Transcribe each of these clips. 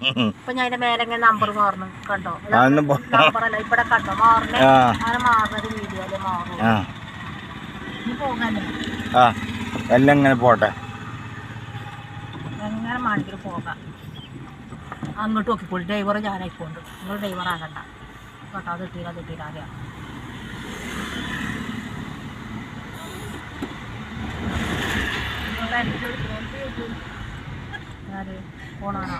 ഇപ്പൊ ഞാൻ അതിന്റെ മേലെ നമ്പർ മാറുന്നു കണ്ടോ? നമ്പറല്ല ഇവിടെ കണ്ടോ മാറുന്നേ? അങ്ങനെ മാറുന്നത് വീഡിയോയില് മാറും. ഇനി പോകാല്ലേ? എല്ലാം ഇങ്ങനെ പോട്ടെ, എങ്ങനെ വേണമെങ്കിലും പോകാം. അങ്ങോട്ട് നോക്കിക്കോളി. ഡ്രൈവർ ഞാനായിക്കോണ്ട്, നിങ്ങൾ ഡ്രൈവർ ആകണ്ട കേട്ടോ. അത് കിട്ടിയില്ല അറിയാം. പോണാണോ?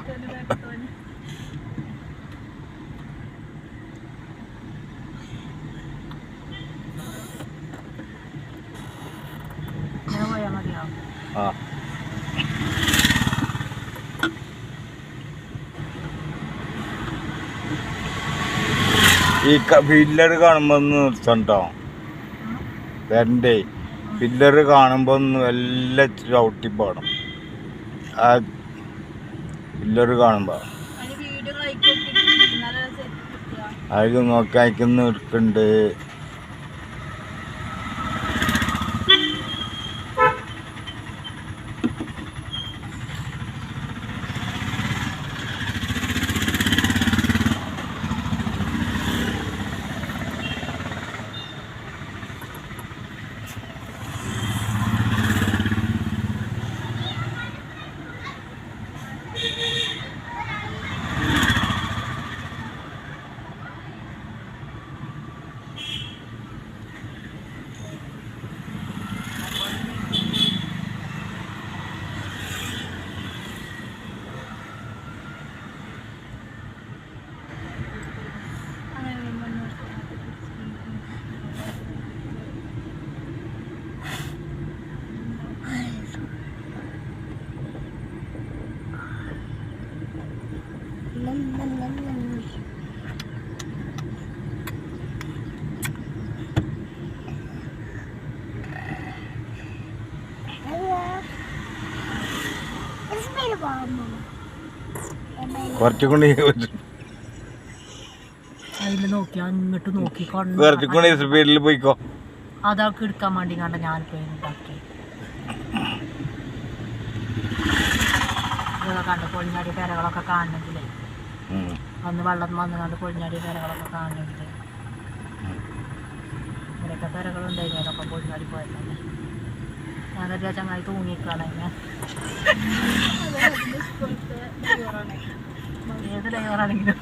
ഞാൻ പോയാൽ മതിയോ? ഈ പില്ലർ കാണുമ്പോ ഒന്ന് നിർത്തണ്ടോ? വരണ്ടേ? പില്ലർ കാണുമ്പോ ഒന്ന് എല്ലാം ചവിട്ടി പോകണം. ആ പില്ലർ കാണുമ്പോ അതിൽ നോക്കി അയക്കുന്ന എടുക്കുന്നുണ്ട്. കുറച്ചുകൂടി കുറച്ചുകൂടി സ്പീഡിൽ പോയിക്കോ. അതൊക്കെ എടുക്കാൻ വേണ്ടി കണ്ട ഞാനിപ്പോ ഉണ്ടാക്കി കണ്ട് പൊളിഞ്ഞാടി പെരകളൊക്കെ കാണണമെങ്കിലേ, അന്ന് വെള്ളം വന്ന് കണ്ട് പൊളിഞ്ഞാടി പെരകളൊക്കെ കാണണമെങ്കിൽ ഇവിടെയൊക്കെ പെരകളുണ്ടായിരുന്നു. അതൊക്കെ പൊളിഞ്ഞാടി പോയതല്ലേ. ഞാൻ കരുതിയ ചങ്ങായി തൂങ്ങിക്കാണ്. ഏത് ഡ്രൈവറാണെങ്കിലും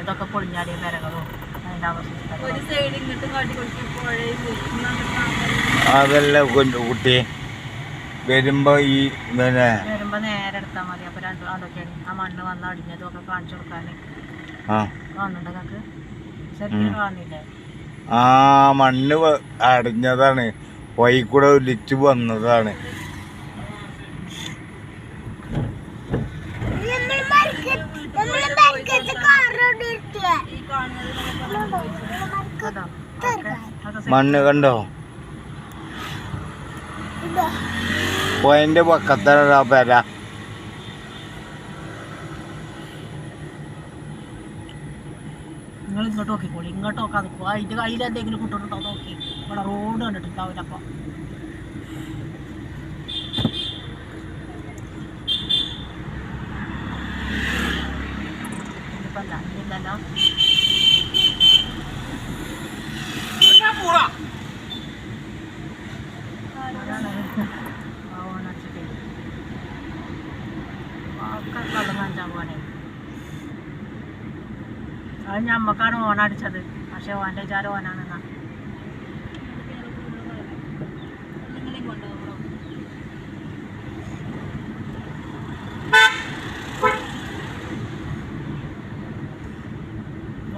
ഇതൊക്കെ പൊളിഞ്ഞാടിയ പെരകളും അതിന്റെ അവസ്ഥ അതെല്ലാം കുട്ടി വരുമ്പോ വരുമ്പോ നേരെ എടുത്താൽ മതി. അപ്പൊ അതൊക്കെയാണ് ആ മണ്ണ് വന്ന് അടിഞ്ഞതും ഒക്കെ കാണിച്ചു കൊടുക്കാന്. കാണുന്നുണ്ട് കാക്ക്? ശരിക്കും കാണില്ലേ? ആ മണ്ണ് അടിഞ്ഞതാണ്, വഴി കൂടെ ഒലിച്ചു വന്നതാണ്. മണ്ണ് കണ്ടോ? പോയിന്റെ പക്കത്താണ് ആ പേര. നിങ്ങൾ ഇങ്ങോട്ട് നോക്കിക്കോളി. ഇങ്ങോട്ട് നോക്കാൻ നിൽക്കുക. അതിൻ്റെ കയ്യിൽ എന്തെങ്കിലും കുട്ടികളുണ്ടോ നോക്കി. ഇവിടെ റോഡ് കണ്ടിട്ടുണ്ടാവില്ല. അപ്പം ഇല്ലല്ലോ. അത് ഞമ്മക്കാണ് ഓണടിച്ചത്. പക്ഷെ ഓൻ്റെ വിചാരം ഓനാണെന്നാ.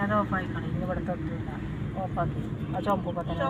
അത് ഓഫായിക്കണം. ഇനി ഇവിടെ തൊട്ടില്ല. ഓഫാക്കി ആ ചുമപ്പ് തന്നെ.